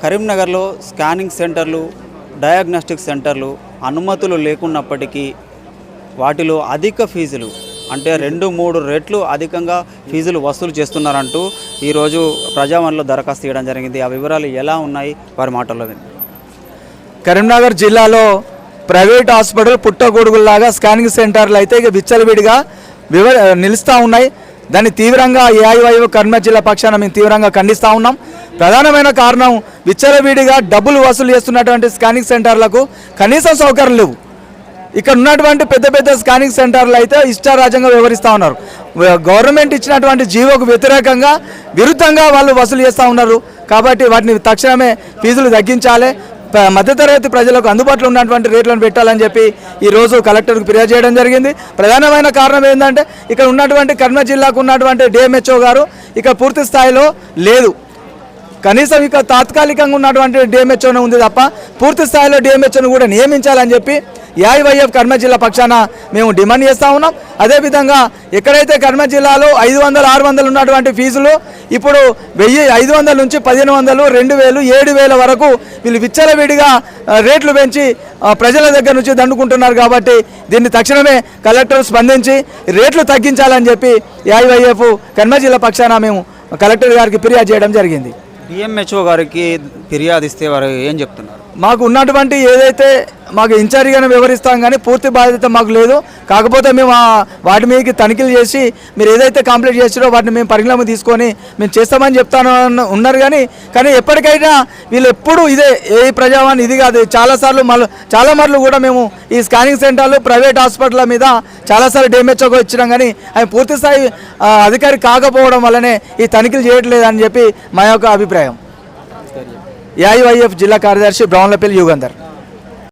కరీంనగర్లో స్కానింగ్ సెంటర్లు, డయాగ్నోస్టిక్ సెంటర్లు అనుమతులు లేకున్నప్పటికీ వాటిలో అధిక ఫీజులు అంటే 2-3 రెట్లు అధికంగా ఫీజులు వసూలు చేస్తున్నారంటూ ఈరోజు ప్రజావాణిలో దరఖాస్తు చేయడం జరిగింది. ఆ వివరాలు ఎలా ఉన్నాయి వారి మాటల్లో విందాం. కరీంనగర్ జిల్లాలో ప్రైవేట్ హాస్పిటల్ పుట్టగొడుగుల్లాగా స్కానింగ్ సెంటర్లు అయితే ఇక విచ్చలవిడిగా నిలుస్తూ ఉన్నాయి. దాన్ని తీవ్రంగా ఏఐవైఎఫ్ కరీంనగర్ జిల్లా పక్షాన మేము తీవ్రంగా ఖండిస్తూ ఉన్నాం. ప్రధానమైన కారణం విచ్చలవిడిగా డబ్బులు వసూలు చేస్తున్నటువంటి స్కానింగ్ సెంటర్లకు కనీసం సౌకర్యాలు లేవు. ఇక్కడ ఉన్నటువంటి పెద్ద పెద్ద స్కానింగ్ సెంటర్లు అయితే ఇష్టారాజ్యంగా వ్యవహరిస్తూ ఉన్నారు. గవర్నమెంట్ ఇచ్చినటువంటి జీవోకు విరుద్ధంగా వాళ్ళు వసూలు చేస్తూ ఉన్నారు. కాబట్టి వాటిని తక్షణమే ఫీజులు తగ్గించాలి, మధ్యతరగతి ప్రజలకు అందుబాటులో ఉన్నటువంటి రేట్లను పెట్టాలని చెప్పి ఈరోజు కలెక్టర్కు ఫిర్యాదు చేయడం జరిగింది. ప్రధానమైన కారణం ఏంటంటే ఇక్కడ ఉన్నటువంటి కరీంనగర్ జిల్లాకు ఉన్నటువంటి డిఎంహెచ్ఓ గారు ఇక పూర్తి స్థాయిలో లేదు. కనీసం ఇక తాత్కాలికంగా ఉన్నటువంటి డిఎంహెచ్ఓనే ఉంది తప్ప పూర్తి స్థాయిలో డిఎంహెచ్ఓను కూడా నియమించాలని చెప్పి ఏఐవైఎఫ్ కరీంనగర్ జిల్లా పక్షాన మేము డిమాండ్ చేస్తూ ఉన్నాం. అదేవిధంగా ఎక్కడైతే కరీంనగర్ జిల్లాలో 500-600 ఉన్నటువంటి ఫీజులు ఇప్పుడు 1500 నుంచి 1500, 2000, 7000 వరకు వీళ్ళు విచ్చలవిడిగా రేట్లు పెంచి ప్రజల దగ్గర నుంచి దండుకుంటున్నారు. కాబట్టి దీన్ని తక్షణమే కలెక్టర్ స్పందించి రేట్లు తగ్గించాలని చెప్పి ఏఐవైఎఫ్ కరీంనగర్ జిల్లా పక్షాన మేము కలెక్టర్ గారికి ఫిర్యాదు చేయడం జరిగింది. డిఎంహెచ్ఓ గారికి ఫిర్యాదు ఇస్తే వారు ఏం చెప్తున్నారు? మాకు ఉన్నటువంటి ఏదైతే మాకు ఇన్ఛార్జిగానే వ్యవహరిస్తాం కానీ పూర్తి బాధ్యత మాకు లేదు. కాకపోతే మేము వాటి మీదకి తనిఖీలు చేసి మీరు ఏదైతే కంప్లీట్ చేసారో వాటిని మేము పరిగణలోకి తీసుకొని మేము చేస్తామని చెప్తాను ఉన్నారు. కానీ ఎప్పటికైనా వీళ్ళు ఎప్పుడు ఇదే ఏ ప్రజావాణి ఇది కాదు. చాలా మార్లు కూడా మేము ఈ స్కానింగ్ సెంటర్లు ప్రైవేట్ హాస్పిటల్ మీద చాలాసార్లు డిఎంహెచ్ఓకి ఇచ్చినాం. కానీ ఆయన పూర్తి స్థాయి అధికారి కాకపోవడం వల్లనే ఈ తనిఖీలు చేయట్లేదు అని చెప్పి మా యొక్క అభిప్రాయం. ఏఐవైఎఫ్ జిల్లా కార్యదర్శి బ్రౌన్లపల్లి యుగంధర్.